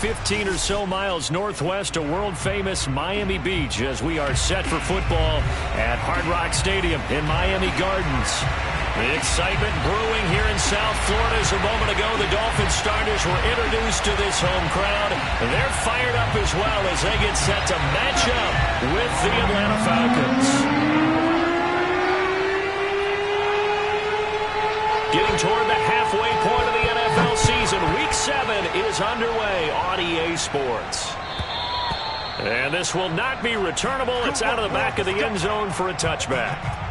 15 or so miles northwest of world-famous Miami Beach as we are set for football at Hard Rock Stadium in Miami Gardens. The excitement brewing here in South Florida as a moment ago the Dolphins starters were introduced to this home crowd. They're fired up as well as they get set to match up with the Atlanta Falcons. Getting toward the halfway point of the NFL season, Week 7 is underway on EA Sports. And this will not be returnable. It's out of the back of the end zone for a touchback.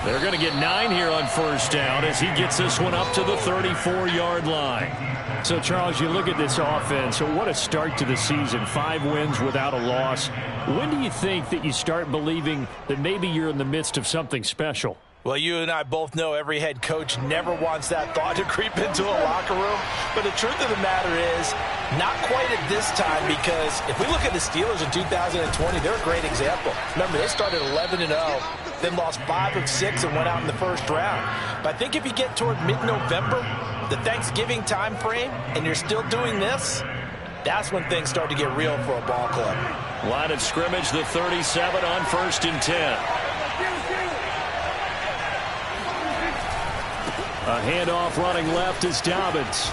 They're going to get 9 here on first down as he gets this one up to the 34-yard line. So, Charles, you look at this offense, so what a start to the season. 5 wins without a loss. When do you think that you start believing that maybe you're in the midst of something special? Well, you and I both know every head coach never wants that thought to creep into a locker room. But the truth of the matter is, not quite at this time, because if we look at the Steelers in 2020, they're a great example. Remember, they started 11-0, then lost 5 of 6 and went out in the first round. But I think if you get toward mid-November, the Thanksgiving time frame, and you're still doing this, that's when things start to get real for a ball club. Line of scrimmage, the 37 on 1st and 10. A handoff running left is Dobbins.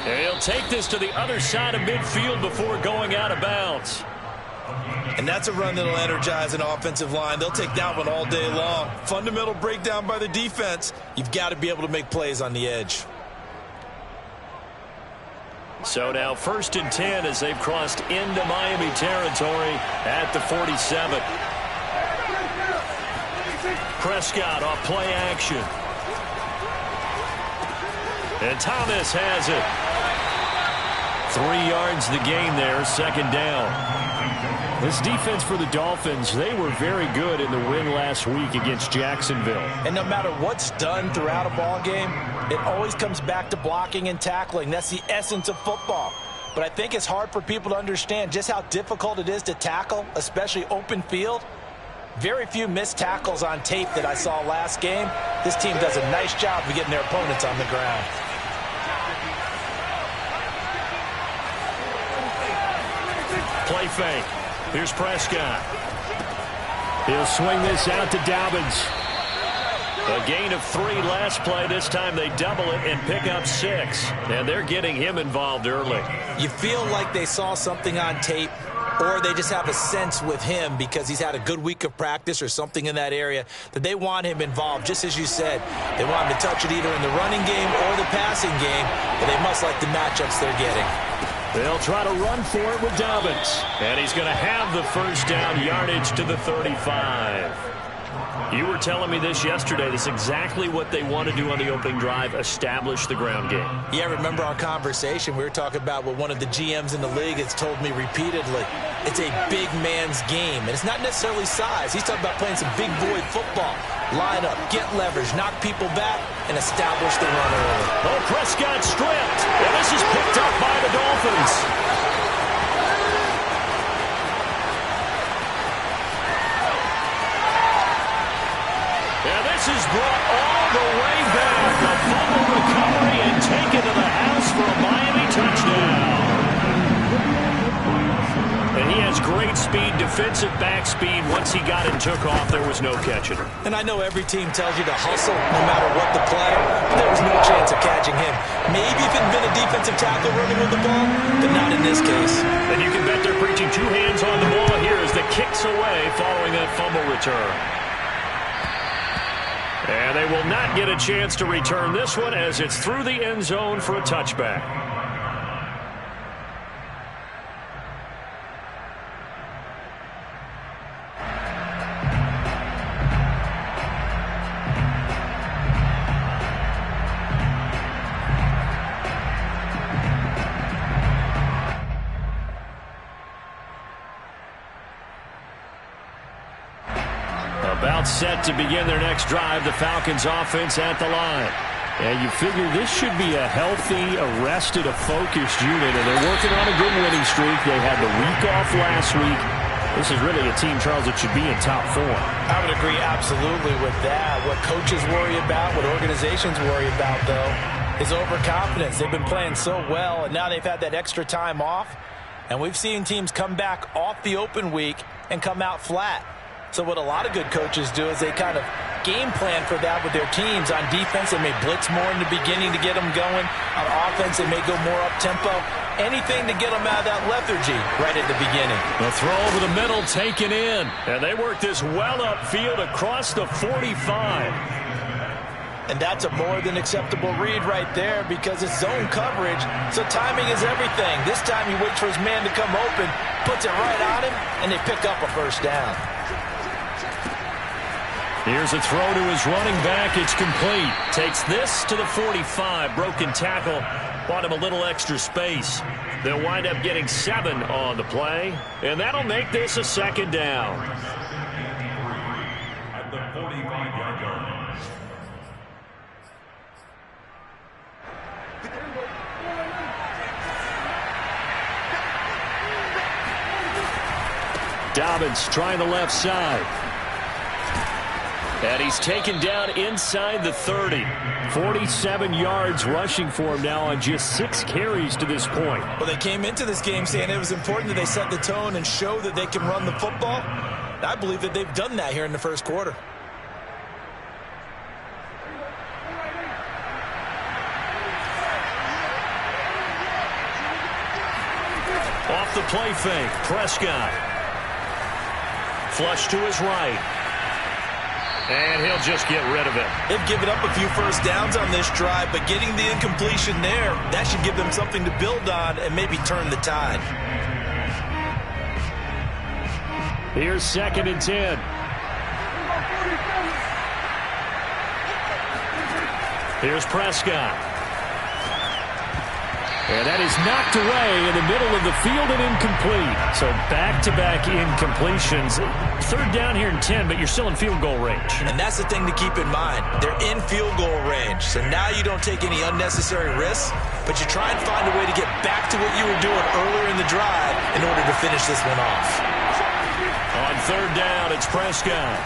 And he'll take this to the other side of midfield before going out of bounds. And that's a run that'll energize an offensive line. They'll take that one all day long. Fundamental breakdown by the defense. You've got to be able to make plays on the edge. So now 1st and 10 as they've crossed into Miami territory at the 47. Prescott off play action. And Thomas has it. 3 yards the gain there, 2nd down. This defense for the Dolphins, they were very good in the win last week against Jacksonville. And no matter what's done throughout a ball game, it always comes back to blocking and tackling. That's the essence of football. But I think it's hard for people to understand just how difficult it is to tackle, especially open field. Very few missed tackles on tape that I saw last game. This team does a nice job of getting their opponents on the ground. Play fake. Here's Prescott. He'll swing this out to Dobbins. A gain of 3 last play. This time they double it and pick up 6. And they're getting him involved early. You feel like they saw something on tape, or they just have a sense with him because he's had a good week of practice or something in that area that they want him involved. Just as you said, they want him to touch it either in the running game or the passing game, but they must like the matchups they're getting. They'll try to run for it with Dobbins. And he's going to have the first down yardage to the 35. You were telling me this yesterday. This is exactly what they want to do on the opening drive, establish the ground game. Yeah, remember our conversation? We were talking about what one of the GMs in the league has told me repeatedly. It's a big man's game, and it's not necessarily size. He's talking about playing some big boy football. Line up, get leverage, knock people back, and establish the run early. Oh, Prescott stripped. And this is picked up by the Dolphins. This is brought all the way back. A fumble recovery and taken to the house for a Miami touchdown. And he has great speed, defensive back speed. Once he got and took off, there was no catching him. And I know every team tells you to hustle no matter what the play, but there was no chance of catching him. Maybe if it had been a defensive tackle running with the ball, but not in this case. And you can bet they're preaching 2 hands on the ball here as the kicks away following that fumble return. And they will not get a chance to return this one as it's through the end zone for a touchback. set to begin their next drive. The Falcons offense at the line. And you figure this should be a healthy, arrested, a focused unit. And they're working on a good winning streak. They had the week off last week. This is really a team, Charles, that should be in top form. I would agree absolutely with that. What coaches worry about, what organizations worry about, though, is overconfidence. They've been playing so well, and now they've had that extra time off. And we've seen teams come back off the open week and come out flat. So what a lot of good coaches do is they kind of game plan for that with their teams. On defense, they may blitz more in the beginning to get them going. On offense, they may go more up-tempo. Anything to get them out of that lethargy right at the beginning. The throw over the middle taken in. And they work this well upfield across the 45. And that's a more than acceptable read right there because it's zone coverage, so timing is everything. This time he waits for his man to come open, puts it right on him, and they pick up a first down. Here's a throw to his running back. It's complete. Takes this to the 45. Broken tackle. Bought him a little extra space. They'll wind up getting 7 on the play, and that'll make this a second down. At the 45-yard line. Dobbins trying the left side. And he's taken down inside the 30. 47 yards rushing for him now on just 6 carries to this point. Well, they came into this game saying it was important that they set the tone and show that they can run the football. I believe that they've done that here in the first quarter. Off the play fake, Prescott. Flush to his right. And he'll just get rid of it. They've given up a few first downs on this drive, but getting the incompletion there, that should give them something to build on and maybe turn the tide. Here's 2nd and 10. Here's Prescott. And that is knocked away in the middle of the field and incomplete. So back-to-back incompletions. 3rd down here and 10, but you're still in field goal range. And that's the thing to keep in mind. They're in field goal range. So now you don't take any unnecessary risks, but you try and find a way to get back to what you were doing earlier in the drive in order to finish this one off. On 3rd down, it's Prescott.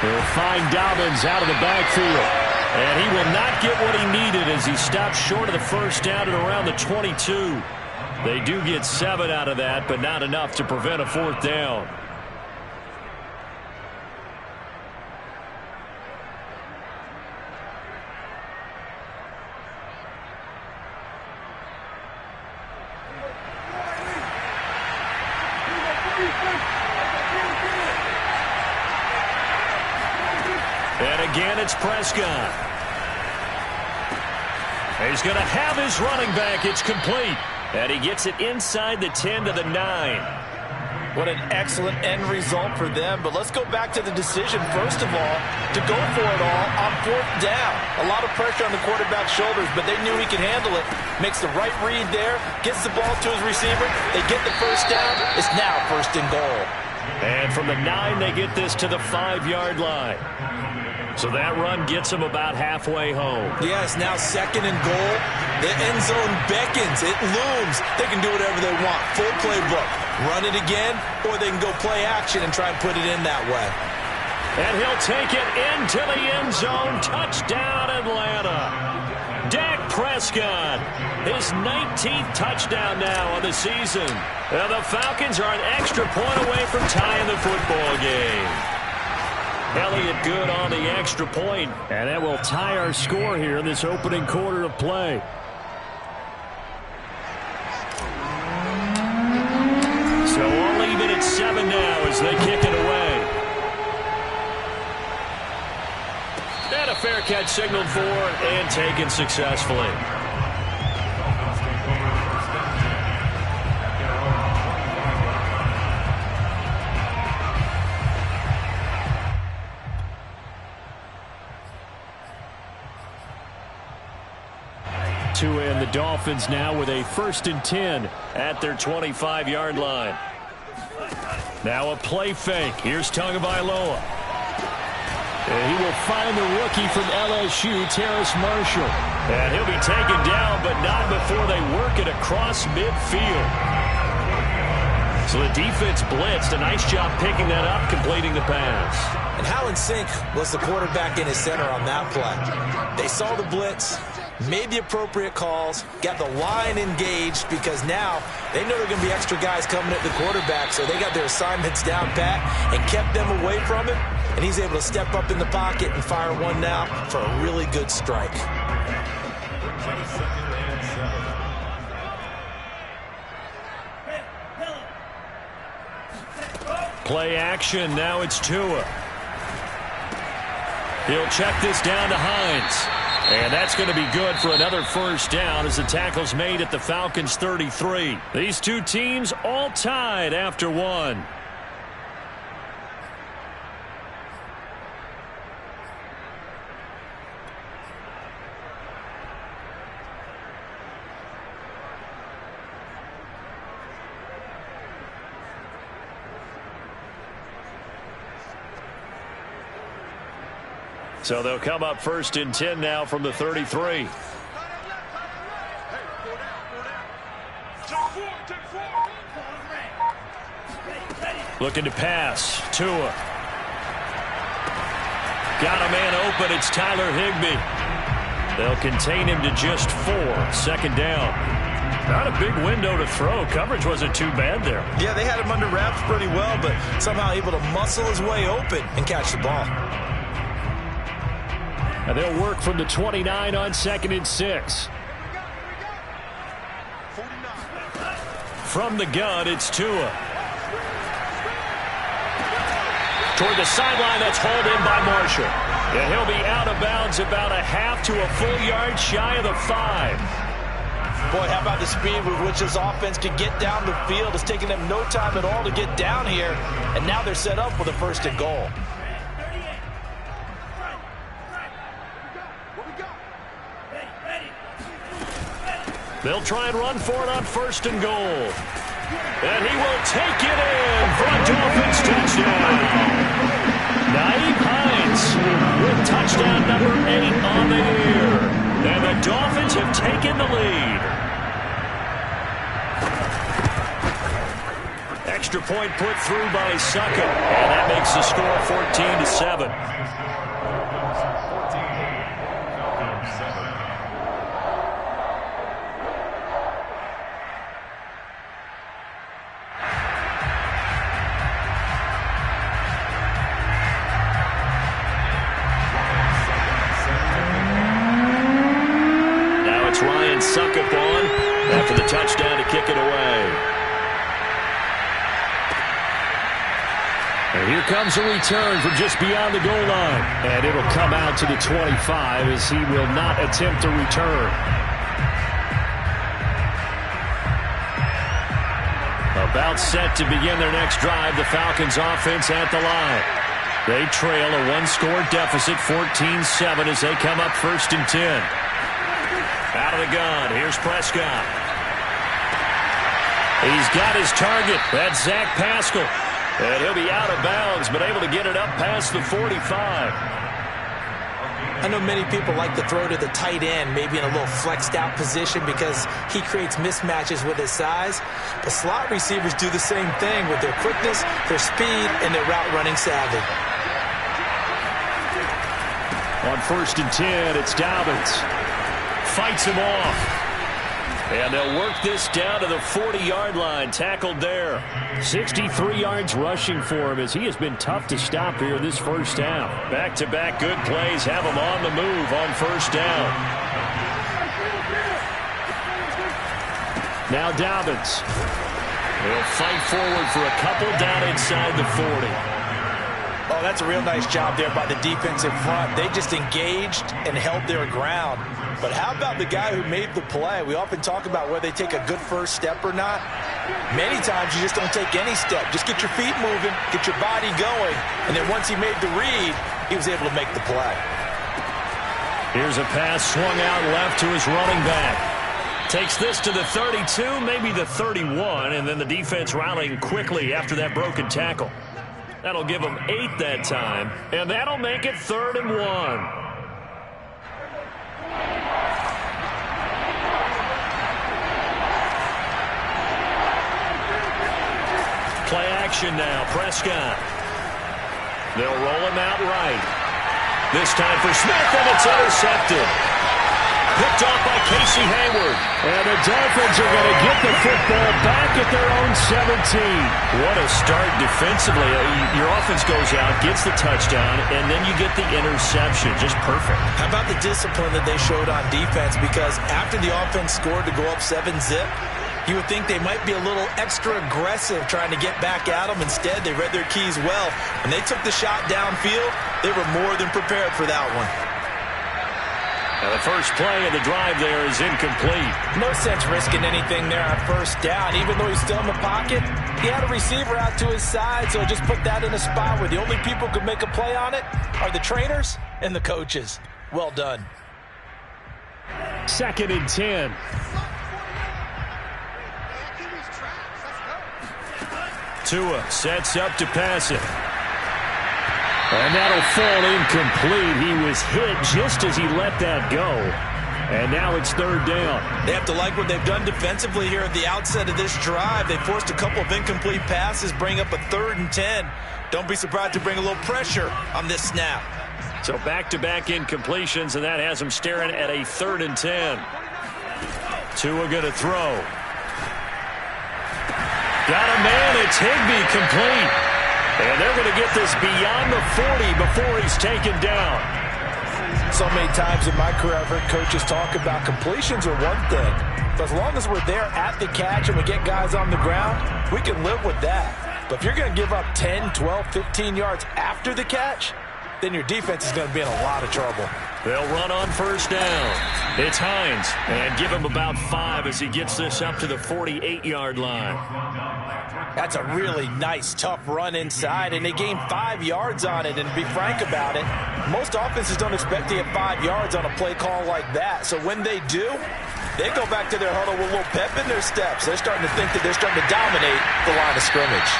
He'll find Dobbins out of the backfield. And he will not get what he needed as he stops short of the first down at around the 22. They do get 7 out of that, but not enough to prevent a 4th down. And again, it's Prescott. He's going to have his running back. It's complete. And he gets it inside the 10 to the 9. What an excellent end result for them. But let's go back to the decision, first of all, to go for it all on 4th down. A lot of pressure on the quarterback's shoulders, but they knew he could handle it. Makes the right read there, gets the ball to his receiver. They get the first down. It's now 1st and goal. And from the 9, they get this to the 5-yard line. So that run gets them about halfway home. Yeah, it's now 2nd and goal. The end zone beckons. It looms. They can do whatever they want. Full playbook. Run it again, or they can go play action and try and put it in that way. And he'll take it into the end zone. Touchdown, Atlanta. Dak Prescott, his 19th touchdown now on the season. And the Falcons are an extra point away from tying the football game. Elliott good on the extra point, and that will tie our score here in this opening quarter of play. So all even at 7 now as they kick it away. And a fair catch signaled for and taken successfully. And the Dolphins now with a 1st and 10 at their 25-yard line. Now a play fake. Here's Tagovailoa. And he will find the rookie from LSU, Terrace Marshall. And he'll be taken down, but not before they work it across midfield. So the defense blitzed. A nice job picking that up, completing the pass. And how in sync was the quarterback in his center on that play? They saw the blitz, made the appropriate calls, got the line engaged because now they know there are going to be extra guys coming at the quarterback, so they got their assignments down pat and kept them away from him, and he's able to step up in the pocket and fire one now for a really good strike. Play action, now it's Tua. He'll check this down to Hines. And that's going to be good for another first down as the tackle's made at the Falcons' 33. These two teams all tied after one. So they'll come up 1st and 10 now from the 33. Looking to pass. Tua. Got a man open. It's Tyler Higbee. They'll contain him to just 4. 2nd down. Not a big window to throw. Coverage wasn't too bad there. Yeah, they had him under wraps pretty well, but somehow able to muscle his way open and catch the ball. And they'll work from the 29 on 2nd and 6. From the gun, it's Tua. Toward the sideline, that's hauled in by Marshall. And he'll be out of bounds about a half to a full yard shy of the 5. Boy, how about the speed with which this offense can get down the field? It's taking them no time at all to get down here. And now they're set up with a 1st and goal. They'll try and run for it on 1st and goal. And he will take it in for a Dolphins touchdown. Nyheim Hines with touchdown number 8 on the year. And the Dolphins have taken the lead. Extra point put through by Suckup. And that makes the score 14-7. Suckup on after the touchdown to kick it away. And here comes a return from just beyond the goal line. And it'll come out to the 25 as he will not attempt to return. About set to begin their next drive, the Falcons offense at the line. They trail a 1-score deficit, 14-7 as they come up 1st and 10. Out of the gun, here's Prescott. He's got his target. That's Zach Pascal. And he'll be out of bounds, but able to get it up past the 45. I know many people like to throw to the tight end, maybe in a little flexed out position because he creates mismatches with his size. But slot receivers do the same thing with their quickness, their speed, and their route running savvy. On 1st and 10, it's Dobbins. Fights him off. And they'll work this down to the 40-yard line. Tackled there. 63 yards rushing for him as he has been tough to stop here this first half. Back-to-back good plays have him on the move on 1st down. Now Dobbins. He'll fight forward for a couple down inside the 40. Oh, that's a real nice job there by the defensive front. They just engaged and held their ground. But how about the guy who made the play? We often talk about whether they take a good first step or not. Many times you just don't take any step. Just get your feet moving, get your body going, and then once he made the read, he was able to make the play. Here's a pass swung out left to his running back. Takes this to the 32, maybe the 31, and then the defense rallying quickly after that broken tackle. That'll give them 8 that time, and that'll make it 3rd and 1. Play action now, Prescott. They'll roll him out right. This time for Smith, and it's intercepted. Picked off by Casey Hayward. And the Dolphins are going to get the football back at their own 17. What a start defensively. Your offense goes out, gets the touchdown, and then you get the interception. Just perfect. How about the discipline that they showed on defense? Because after the offense scored to go up 7-zip, you would think they might be a little extra aggressive trying to get back at them. Instead, they read their keys well. When they took the shot downfield, they were more than prepared for that one. Now the first play of the drive there is incomplete. No sense risking anything there on first down. Even though he's still in the pocket, he had a receiver out to his side, so just put that in a spot where the only people who could make a play on it are the trainers and the coaches. Well done. 2nd and 10. Tua sets up to pass it. And that'll fall incomplete. He was hit just as he let that go. And now it's 3rd down. They have to like what they've done defensively here at the outset of this drive. They forced a couple of incomplete passes, bring up a 3rd and 10. Don't be surprised to bring a little pressure on this snap. So back-to-back incompletions, and that has them staring at a 3rd and 10. Tua going to throw. Got a man, it's Higbee, complete. And they're going to get this beyond the 40 before he's taken down. So many times in my career, I've heard coaches talk about completions are one thing. But as long as we're there at the catch and we get guys on the ground, we can live with that. But if you're going to give up 10, 12, 15 yards after the catch, then your defense is going to be in a lot of trouble. They'll run on first down. It's Hines, and give him about 5 as he gets this up to the 48-yard line. That's a really nice, tough run inside, and they gained 5 yards on it. And to be frank about it, most offenses don't expect to get 5 yards on a play call like that. So when they do, they go back to their huddle with a little pep in their steps. They're starting to think that they're starting to dominate the line of scrimmage.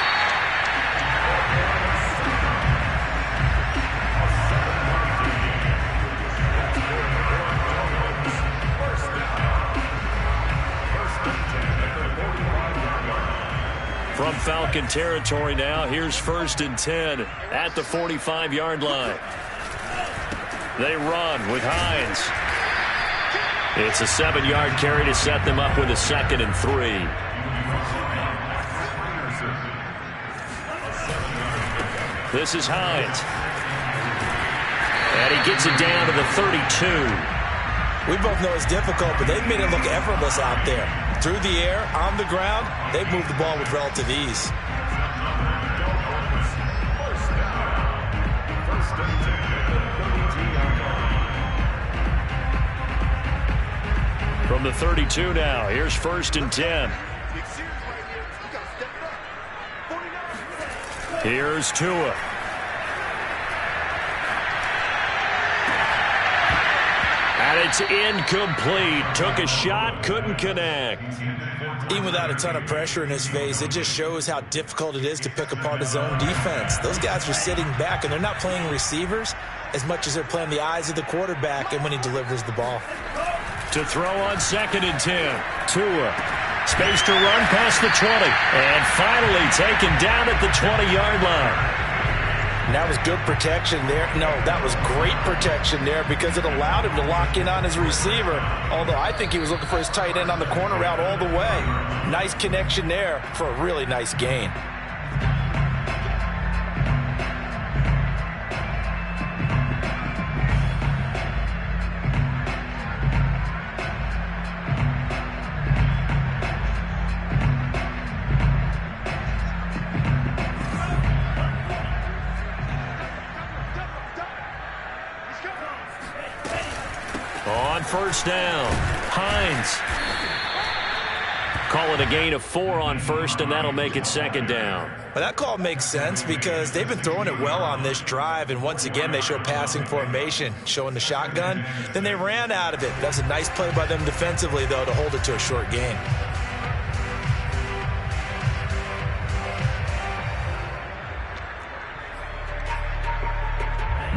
From Falcon territory now, here's 1st and 10 at the 45-yard line. They run with Hines. It's a 7-yard carry to set them up with a 2nd and 3. This is Hines. And he gets it down to the 32. We both know it's difficult, but they've made it look effortless out there. Through the air, on the ground, they've moved the ball with relative ease. From the 32 now, here's 1st and 10. Here's Tua. And it's incomplete. Took a shot, couldn't connect. Even without a ton of pressure in his face, it just shows how difficult it is to pick apart his own defense. Those guys are sitting back, and they're not playing receivers as much as they're playing the eyes of the quarterback and when he delivers the ball. To throw on 2nd and 10. Tua. Space to run past the 20. And finally taken down at the 20-yard line. And that was good protection there. No, that was great protection there because it allowed him to lock in on his receiver, although I think he was looking for his tight end on the corner route all the way. Nice connection there for a really nice gain. On first down, Hines. Call it a gain of 4 on first, and that'll make it 2nd down. Well, that call makes sense because they've been throwing it well on this drive, and once again they show passing formation, showing the shotgun. Then they ran out of it. That's a nice play by them defensively, though, to hold it to a short gain.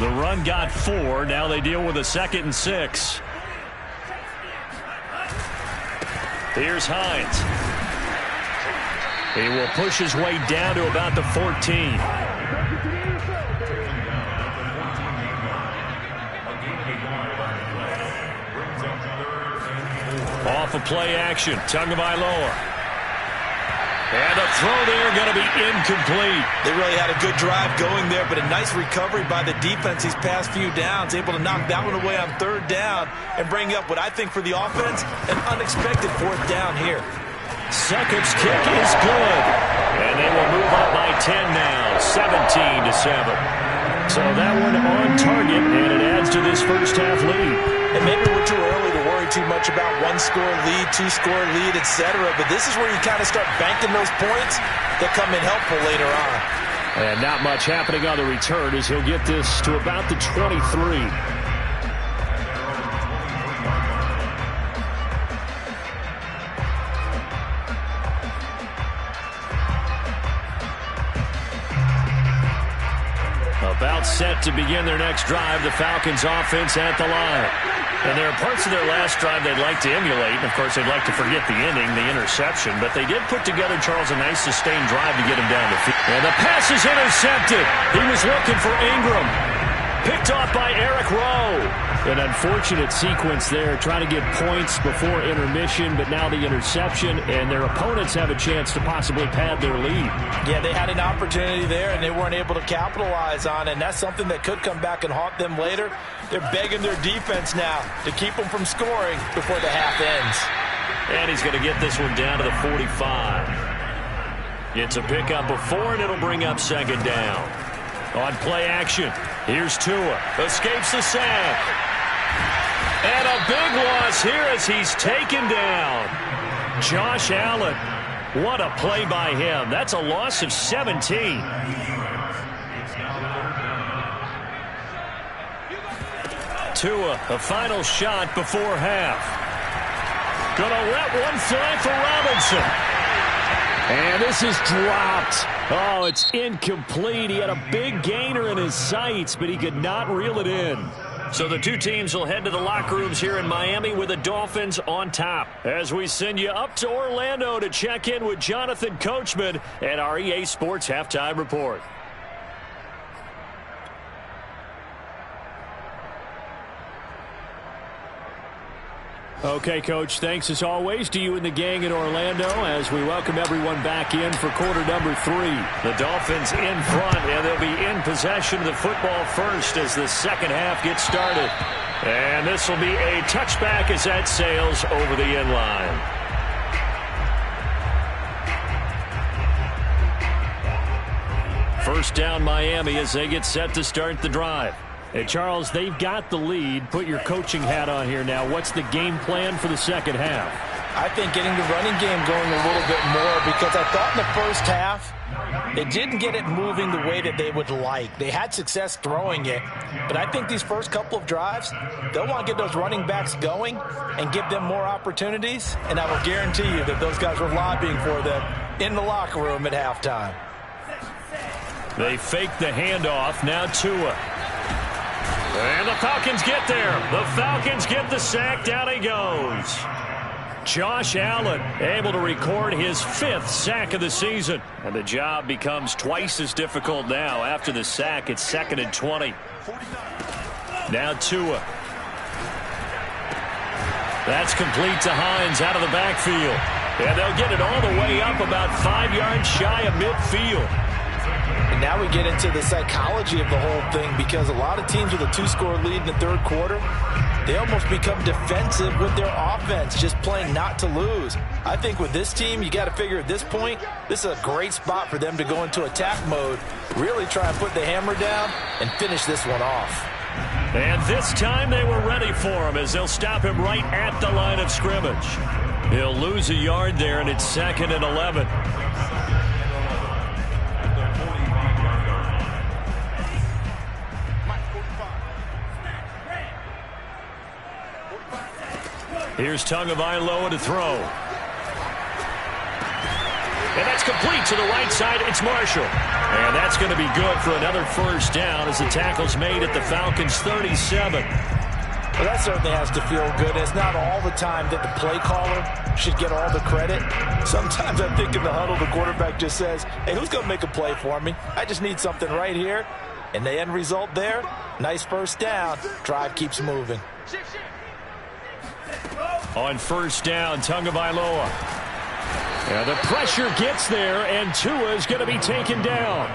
The run got 4. Now they deal with a 2nd and 6. Here's Hines. He will push his way down to about the 14. Off of play action. Tagovailoa. And a throw there going to be incomplete. They really had a good drive going there, but a nice recovery by the defense these past few downs, able to knock that one away on 3rd down and bring up what I think for the offense, an unexpected 4th down here. Succop's kick is good. And they will move up by 10 now, 17-7. So that one on target, and it adds to this first half lead. And maybe we're too early to worry too much about 1-score lead, 2-score lead, etc. But this is where you kind of start banking those points that come in helpful later on. And not much happening on the return as he'll get this to about the 23. About set to begin their next drive, the Falcons offense at the line. And there are parts of their last drive they'd like to emulate. And, of course, they'd like to forget the ending, the interception. But they did put together, Charles, a nice sustained drive to get him down the field. And the pass is intercepted. He was looking for Ingram. Picked off by Eric Rowe. An unfortunate sequence there, trying to get points before intermission, but now the interception, and their opponents have a chance to possibly pad their lead. Yeah, they had an opportunity there, and they weren't able to capitalize on it, and that's something that could come back and haunt them later. They're begging their defense now to keep them from scoring before the half ends. And he's going to get this one down to the 45. It's a pickup of 4, and it'll bring up 2nd down. On play action, here's Tua. Escapes the sack. And a big loss here as he's taken down. Josh Allen. What a play by him. That's a loss of 17. Tua, a final shot before half. Gonna let one fly for Robinson. And this is dropped. Oh, it's incomplete. He had a big gainer in his sights, but he could not reel it in. So the two teams will head to the locker rooms here in Miami with the Dolphins on top. As we send you up to Orlando to check in with Jonathan Coachman and our EA Sports Halftime Report. Okay, Coach, thanks as always to you and the gang in Orlando as we welcome everyone back in for quarter number 3. The Dolphins in front, and they'll be in possession of the football first as the second half gets started. And this will be a touchback as that sails over the end line. First down Miami as they get set to start the drive. Hey, Charles, they've got the lead. Put your coaching hat on here now. What's the game plan for the second half? I think getting the running game going a little bit more because I thought in the first half they didn't get it moving the way that they would like. They had success throwing it, but I think these first couple of drives, they'll want to get those running backs going and give them more opportunities, and I will guarantee you that those guys were lobbying for them in the locker room at halftime. They fake the handoff. Now Tua. And the Falcons get there. The Falcons get the sack. Down he goes. Josh Allen able to record his 5th sack of the season. And the job becomes twice as difficult now. After the sack, it's 2nd and 20. Now Tua. That's complete to Hines out of the backfield. And they'll get it all the way up about 5 yards shy of midfield. And now we get into the psychology of the whole thing because a lot of teams with a 2-score lead in the third quarter, they almost become defensive with their offense, just playing not to lose. I think with this team, you got to figure at this point, this is a great spot for them to go into attack mode, really try and put the hammer down and finish this one off. And this time they were ready for him as they'll stop him right at the line of scrimmage. He'll lose a yard there, and it's 2nd and 11. Here's Tagovailoa to throw. And that's complete to the right side. It's Marshall. And that's going to be good for another first down as the tackle's made at the Falcons' 37. Well, that certainly has to feel good. It's not all the time that the play caller should get all the credit. Sometimes I think in the huddle, the quarterback just says, hey, who's going to make a play for me? I just need something right here. And the end result there, nice first down. Drive keeps moving. On first down, Tagovailoa. Yeah, the pressure gets there, and Tua is going to be taken down.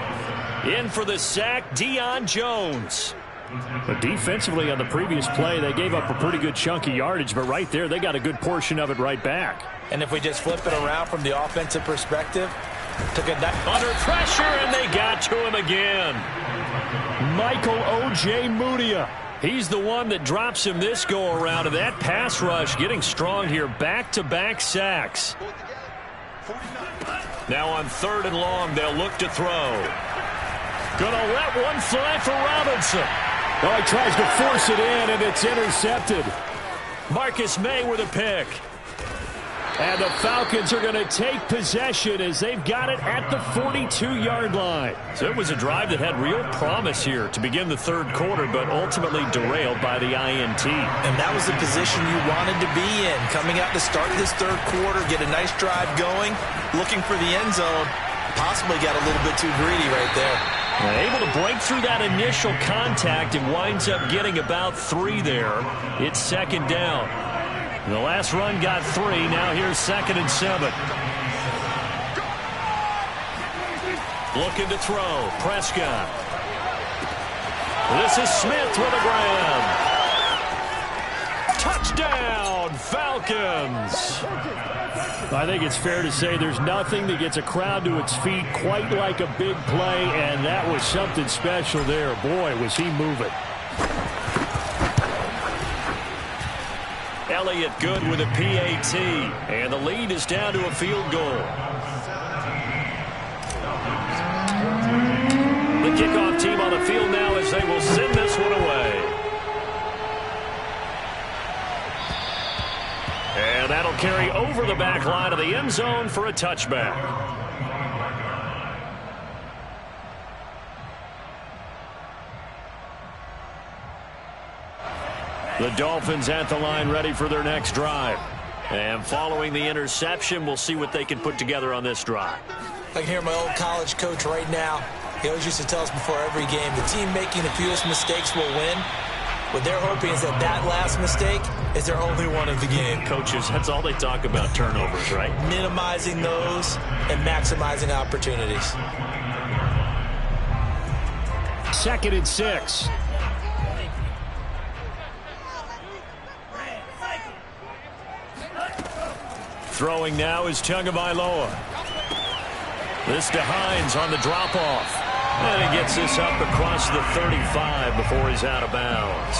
In for the sack, Deion Jones. But defensively on the previous play, they gave up a pretty good chunk of yardage, but right there, they got a good portion of it right back. And if we just flip it around from the offensive perspective, took a under pressure, and they got to him again. Michael O.J. Mudia. He's the one that drops him this go-around, and that pass rush getting strong here. Back-to-back sacks. Now on 3rd and long, they'll look to throw. Gonna let one fly for Robinson. Oh, he tries to force it in, and it's intercepted. Marcus May with a pick. And the Falcons are going to take possession as they've got it at the 42-yard line. So it was a drive that had real promise here to begin the third quarter, but ultimately derailed by the INT. And that was the position you wanted to be in. Coming out to start this third quarter, get a nice drive going, looking for the end zone. Possibly got a little bit too greedy right there. Able to break through that initial contact and winds up getting about 3 there. It's 2nd down. The last run got 3. Now here's 2nd and 7. Looking to throw. Prescott. This is Smith with a grab. Touchdown, Falcons. I think it's fair to say there's nothing that gets a crowd to its feet quite like a big play, and that was something special there. Boy, was he moving. Elliott good with a PAT, and the lead is down to a field goal. The kickoff team on the field now as they will send this one away. And that'll carry over the back line of the end zone for a touchback. The Dolphins at the line ready for their next drive. And following the interception, we'll see what they can put together on this drive. I can hear my old college coach right now. He always used to tell us before every game, the team making the fewest mistakes will win. What they're hoping is that that last mistake is their only one of the game. Coaches, that's all they talk about, turnovers, right? Minimizing those and maximizing opportunities. 2nd and 6. Throwing now is Tagovailoa. This to Hines on the drop-off. And he gets this up across the 35 before he's out of bounds.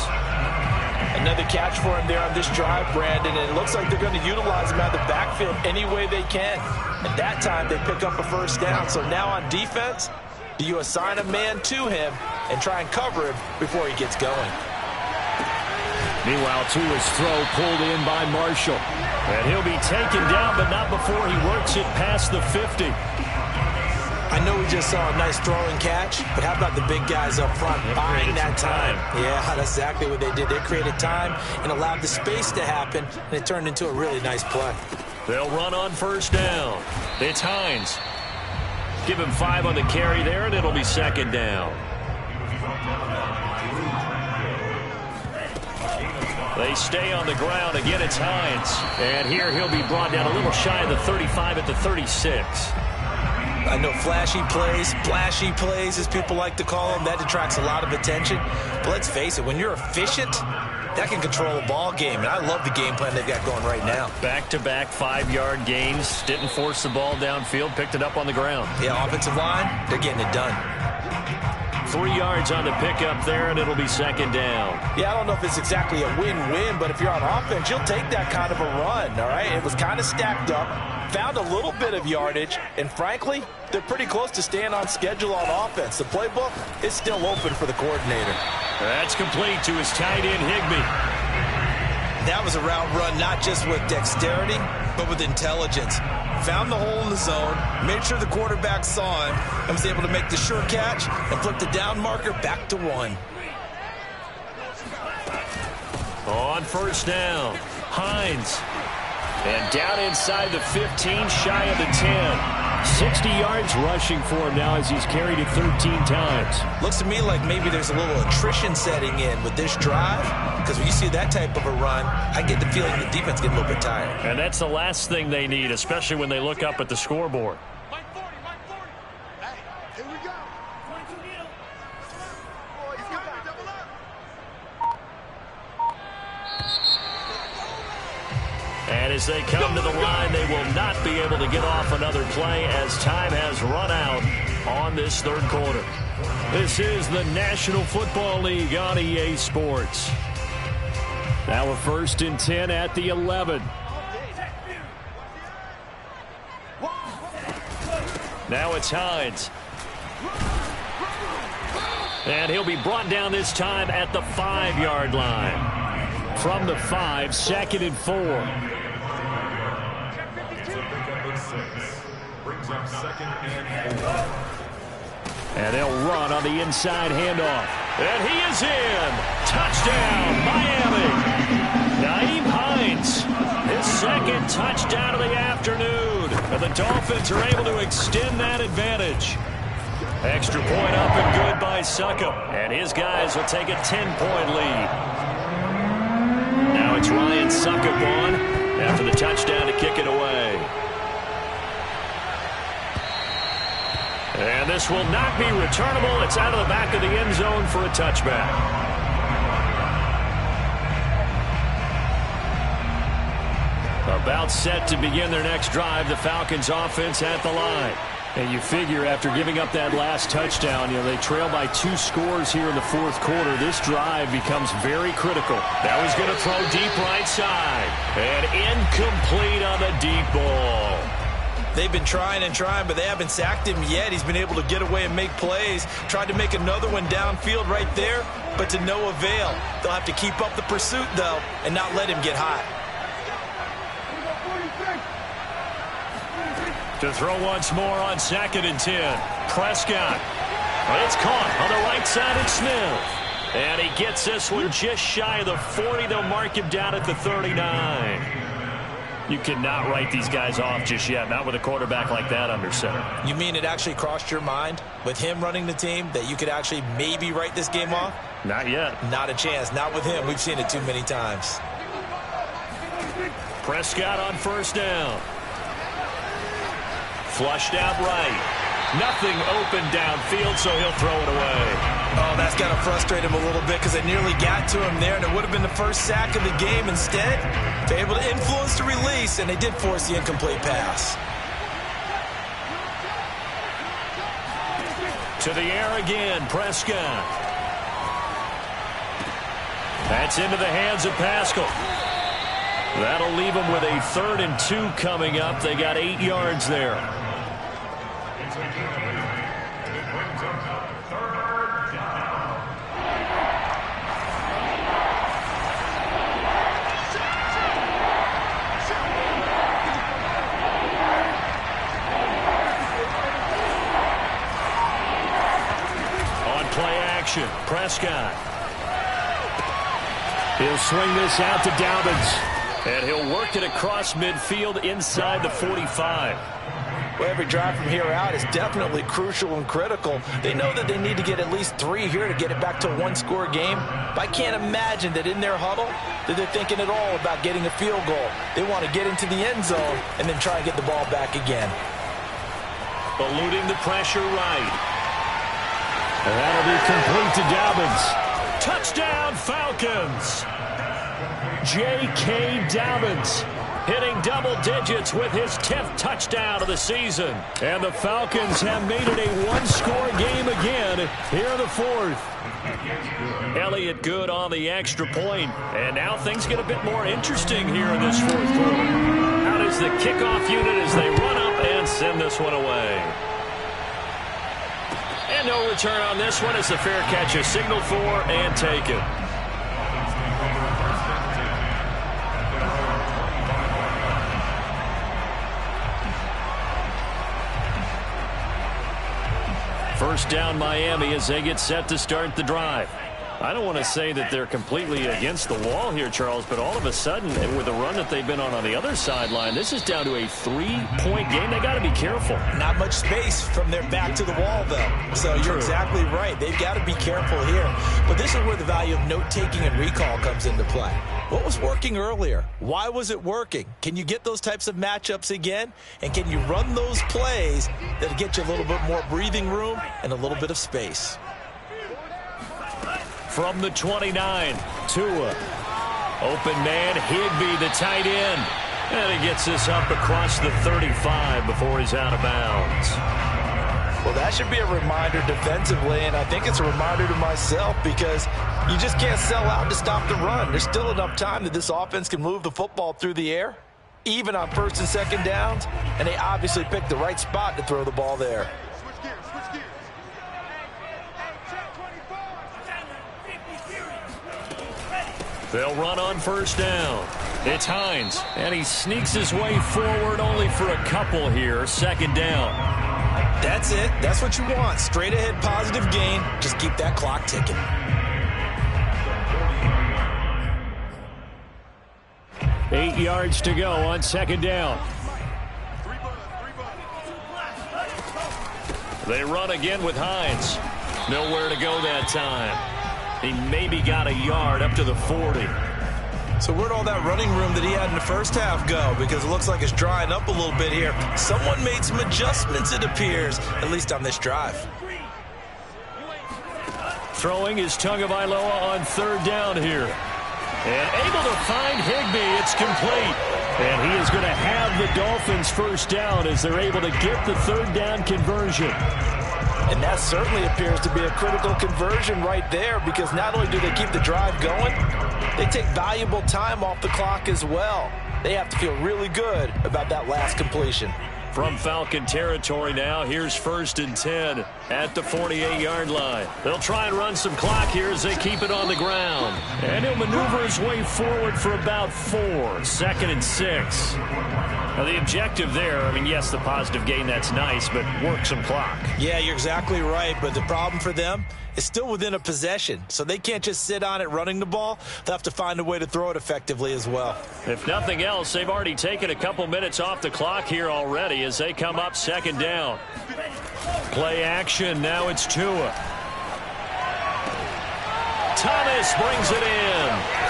Another catch for him there on this drive, Brandon, and it looks like they're going to utilize him out of the backfield any way they can. At that time, they pick up a first down. So now on defense, do you assign a man to him and try and cover him before he gets going? Meanwhile, Tua's throw pulled in by Marshall. And he'll be taken down, but not before he works it past the 50. I know we just saw a nice throwing catch, but how about the big guys up front buying that time? Yeah, that's exactly what they did. They created time and allowed the space to happen, and it turned into a really nice play. They'll run on first down. It's Hines. Give him 5 on the carry there, and it'll be 2nd down. They stay on the ground. Again, it's Hines. And here he'll be brought down a little shy of the 35 at the 36. I know flashy plays, as people like to call them, that attracts a lot of attention. But let's face it, when you're efficient, that can control a ball game. And I love the game plan they've got going right now. Back-to-back 5-yard gains. Didn't force the ball downfield. Picked it up on the ground. Yeah, offensive line, they're getting it done. 3 yards on the pickup there, and it'll be 2nd down. Yeah, I don't know if it's exactly a win-win, but if you're on offense, you'll take that kind of a run, all right? It was kind of stacked up, found a little bit of yardage, and frankly, they're pretty close to staying on schedule on offense. The playbook is still open for the coordinator. That's complete to his tight end, Higbee. That was a route run not just with dexterity, but with intelligence. found the hole in the zone, made sure the quarterback saw him, and was able to make the sure catch and flip the down marker back to 1. On first down, Hines. And down inside the 15, shy of the 10. 60 yards rushing for him now as he's carried it 13 times. Looks to me like maybe there's a little attrition setting in with this drive, because when you see that type of a run, I get the feeling the defense gets a little bit tired. And that's the last thing they need, especially when they look up at the scoreboard. And as they come to the line, they will not be able to get off another play as time has run out on this third quarter. This is the National Football League on EA Sports. Now we're first and 10 at the 11. Now it's Hines. And he'll be brought down this time at the 5-yard line. From the 5, 2nd and 4. Brings up 2nd and 4. And they'll run on the inside handoff. And he is in. Touchdown, Miami. Nyheim Hines, his 2nd touchdown of the afternoon. And the Dolphins are able to extend that advantage. Extra point up and good by Succop. And his guys will take a 10-point lead. Now it's Ryan Succop on after the touchdown to kick it away. And this will not be returnable. It's out of the back of the end zone for a touchback. About set to begin their next drive, the Falcons offense at the line. And you figure after giving up that last touchdown, they trail by 2 scores here in the fourth quarter. This drive becomes very critical. Now he's going to throw deep right side. And incomplete on the deep ball. They've been trying and trying, but they haven't sacked him yet. He's been able to get away and make plays. Tried to make another one downfield right there, but to no avail. They'll have to keep up the pursuit, though, and not let him get hot. To throw once more on 2nd and 10. Prescott. It's caught on the right side of Smith. And he gets this one just shy of the 40. They'll mark him down at the 39. You cannot write these guys off just yet, not with a quarterback like that under center. You mean it actually crossed your mind with him running the team that you could actually maybe write this game off? Not yet. Not a chance. Not with him. We've seen it too many times. Prescott on first down. Flushed out right. Nothing open downfield, so he'll throw it away. Oh, that's got to frustrate him a little bit because they nearly got to him there, and it would have been the first sack of the game. Instead, they're able to influence the release, and they did force the incomplete pass. To the air again, Prescott. That's into the hands of Pascal. That'll leave them with a 3rd and 2 coming up. They got 8 yards there. Prescott. He'll swing this out to Dobbins. And he'll work it across midfield inside the 45. Well, every drive from here out is definitely crucial and critical. They know that they need to get at least 3 here to get it back to a 1-score game. But I can't imagine that in their huddle that they're thinking at all about getting a field goal. They want to get into the end zone and then try and get the ball back again. Eluding the pressure right. And that'll be complete to Dobbins. Touchdown, Falcons. J.K. Dobbins hitting double digits with his 10th touchdown of the season. And the Falcons have made it a 1-score game again here in the 4th. Elliott good on the extra point. And now things get a bit more interesting here in this 4th quarter. How does the kickoff unit as they run up and send this one away? And no return on this one as the fair catch is signaled for and taken. First down Miami as they get set to start the drive. I don't want to say that they're completely against the wall here, Charles, but all of a sudden, with the run that they've been on the other sideline, this is down to a 3-point game. They got to be careful. Not much space from their back to the wall, though. So you're exactly right. They've got to be careful here. But this is where the value of note-taking and recall comes into play. What was working earlier? Why was it working? Can you get those types of matchups again? And can you run those plays that get you a little bit more breathing room and a little bit of space? From the 29, Tua. Open man, Higbee, the tight end. And he gets this up across the 35 before he's out of bounds. Well, that should be a reminder defensively, and I think it's a reminder to myself because you just can't sell out to stop the run. There's still enough time that this offense can move the football through the air, even on first and second downs, and they obviously picked the right spot to throw the ball there. They'll run on first down. It's Hines, and he sneaks his way forward only for a couple here. Second down. That's it. That's what you want. Straight ahead positive gain. Just keep that clock ticking. Eight yards to go on second down. They run again with Hines. Nowhere to go that time. He maybe got a yard up to the 40. So where'd all that running room that he had in the first half go? Because it looks like it's drying up a little bit here. Someone made some adjustments, it appears, at least on this drive. Throwing is Tagovailoa on third down here. And able to find Higbee. It's complete. And he is going to have the Dolphins first down as they're able to get the third down conversion. And that certainly appears to be a critical conversion right there because not only do they keep the drive going, they take valuable time off the clock as well. They have to feel really good about that last completion. From Falcon territory now, here's first and 10 at the 48-yard line. They'll try and run some clock here as they keep it on the ground. And he'll maneuver his way forward for about 4. Second and 6. Now, the objective there, I mean, yes, the positive gain, that's nice, but work some clock. Yeah, you're exactly right, but the problem for them is still within a possession, so they can't just sit on it running the ball. They'll have to find a way to throw it effectively as well. If nothing else, they've already taken a couple minutes off the clock here already as they come up second down. Play action, now it's Tua. Thomas brings it in.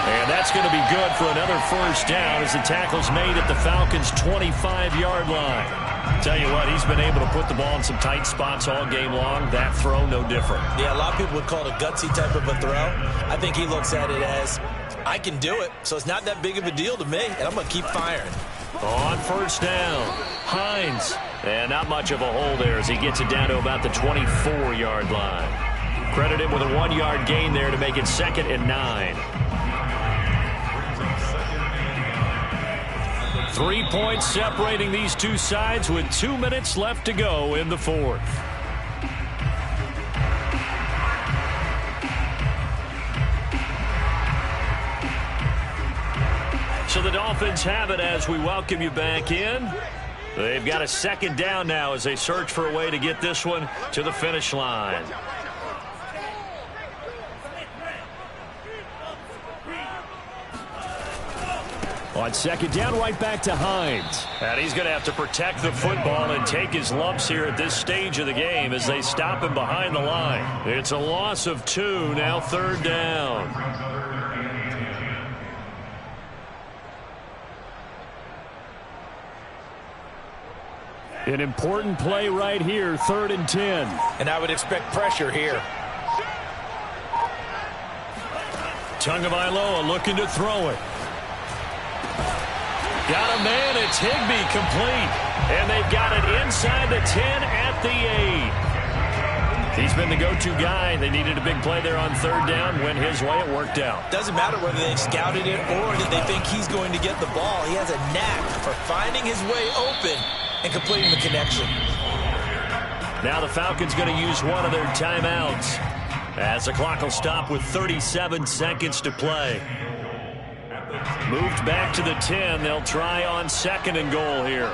And that's going to be good for another first down as the tackle's made at the Falcons' 25-yard line. Tell you what, he's been able to put the ball in some tight spots all game long. That throw, no different. Yeah, a lot of people would call it a gutsy type of a throw. I think he looks at it as, I can do it, so it's not that big of a deal to me, and I'm going to keep firing. On first down, Hines. And not much of a hole there as he gets it down to about the 24-yard line. Credit him with a 1-yard gain there to make it 2nd and 9. 3 points separating these two sides with 2 minutes left to go in the fourth. So the Dolphins have it as we welcome you back in. They've got a second down now as they search for a way to get this one to the finish line. On second down, right back to Hines. And he's going to have to protect the football and take his lumps here at this stage of the game as they stop him behind the line. It's a loss of 2, now third down. An important play right here, 3rd and 10. And I would expect pressure here. Tagovailoa looking to throw it. Got a man, it's Higbee, complete. And they've got it inside the 10 at the 8. He's been the go-to guy. They needed a big play there on third down. Went his way, it worked out. Doesn't matter whether they've scouted it or that they think he's going to get the ball. He has a knack for finding his way open and completing the connection. Now the Falcons going to use one of their timeouts as the clock will stop with 37 seconds to play. Moved back to the 10. They'll try on 2nd and goal here.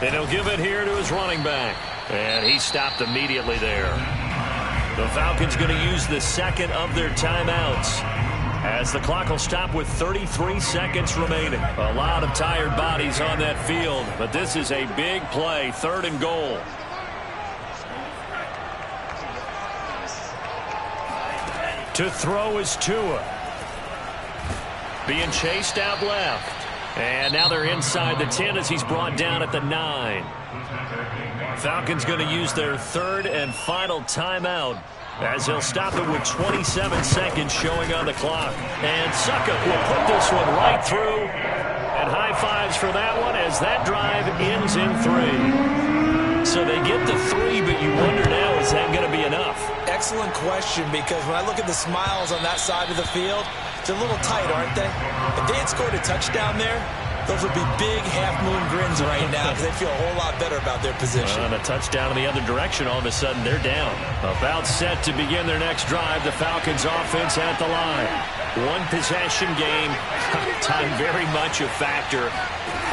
And he'll give it here to his running back. And he stopped immediately there. The Falcons going to use the second of their timeouts, as the clock will stop with 33 seconds remaining. A lot of tired bodies on that field, but this is a big play, 3rd and goal. To throw is Tua. Being chased out left. And now they're inside the 10 as he's brought down at the 9. Falcons going to use their 3rd and final timeout, as he'll stop it with 27 seconds showing on the clock. And Suckup will put this one right through. And high fives for that one as that drive ends in 3. So they get the 3, but you wonder now, is that going to be enough? Excellent question, because when I look at the smiles on that side of the field, they're a little tight, aren't they? If they had scored a touchdown there, those would be big half-moon grins right now, because they feel a whole lot better about their position. And a touchdown in the other direction, all of a sudden they're down. About set to begin their next drive, the Falcons offense at the line. One possession game, time very much a factor.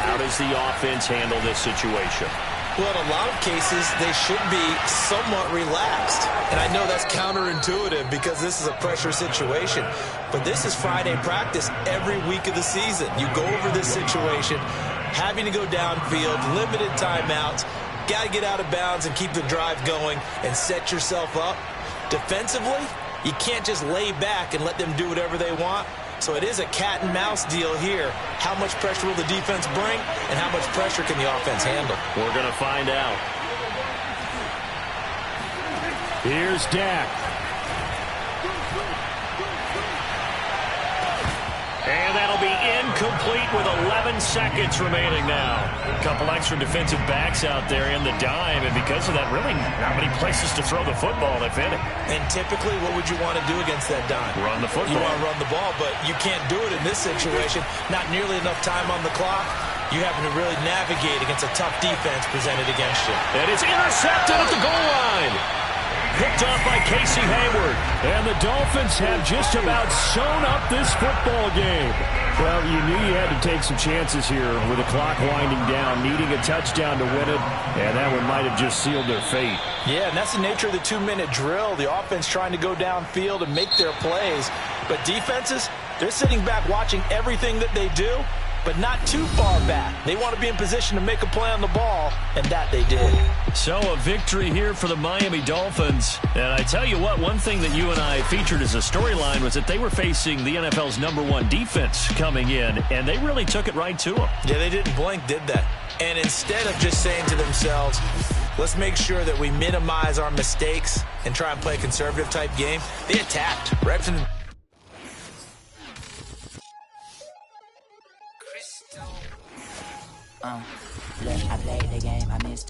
How does the offense handle this situation? Well, in a lot of cases, they should be somewhat relaxed. And I know that's counterintuitive because this is a pressure situation. But this is Friday practice every week of the season. You go over this situation, having to go downfield, limited timeouts, got to get out of bounds and keep the drive going and set yourself up. Defensively, you can't just lay back and let them do whatever they want. So it is a cat-and-mouse deal here. How much pressure will the defense bring, and how much pressure can the offense handle? We're going to find out. Here's Dak. And that'll be incomplete with 11 seconds remaining now. A couple extra defensive backs out there in the dime, and because of that, really not many places to throw the football, if any. And typically, what would you want to do against that dime? Run the football. You want to run the ball, but you can't do it in this situation. Not nearly enough time on the clock. You having to really navigate against a tough defense presented against you. And it's intercepted at the goal line. Picked off by Casey Hayward. And the Dolphins have just about sewn up this football game. Well, you knew you had to take some chances here with the clock winding down, needing a touchdown to win it, and that one might have just sealed their fate. Yeah, and that's the nature of the 2-minute drill. The offense trying to go downfield and make their plays. But defenses, they're sitting back watching everything that they do, but not too far back. They want to be in position to make a play on the ball, and that they did. So a victory here for the Miami Dolphins. And I tell you what, one thing that you and I featured as a storyline was that they were facing the NFL's #1 defense coming in, and they really took it right to them. Yeah, they didn't blink, did they? And instead of just saying to themselves, let's make sure that we minimize our mistakes and try and play a conservative-type game, they attacked right from the... Look, I played the game, I missed it.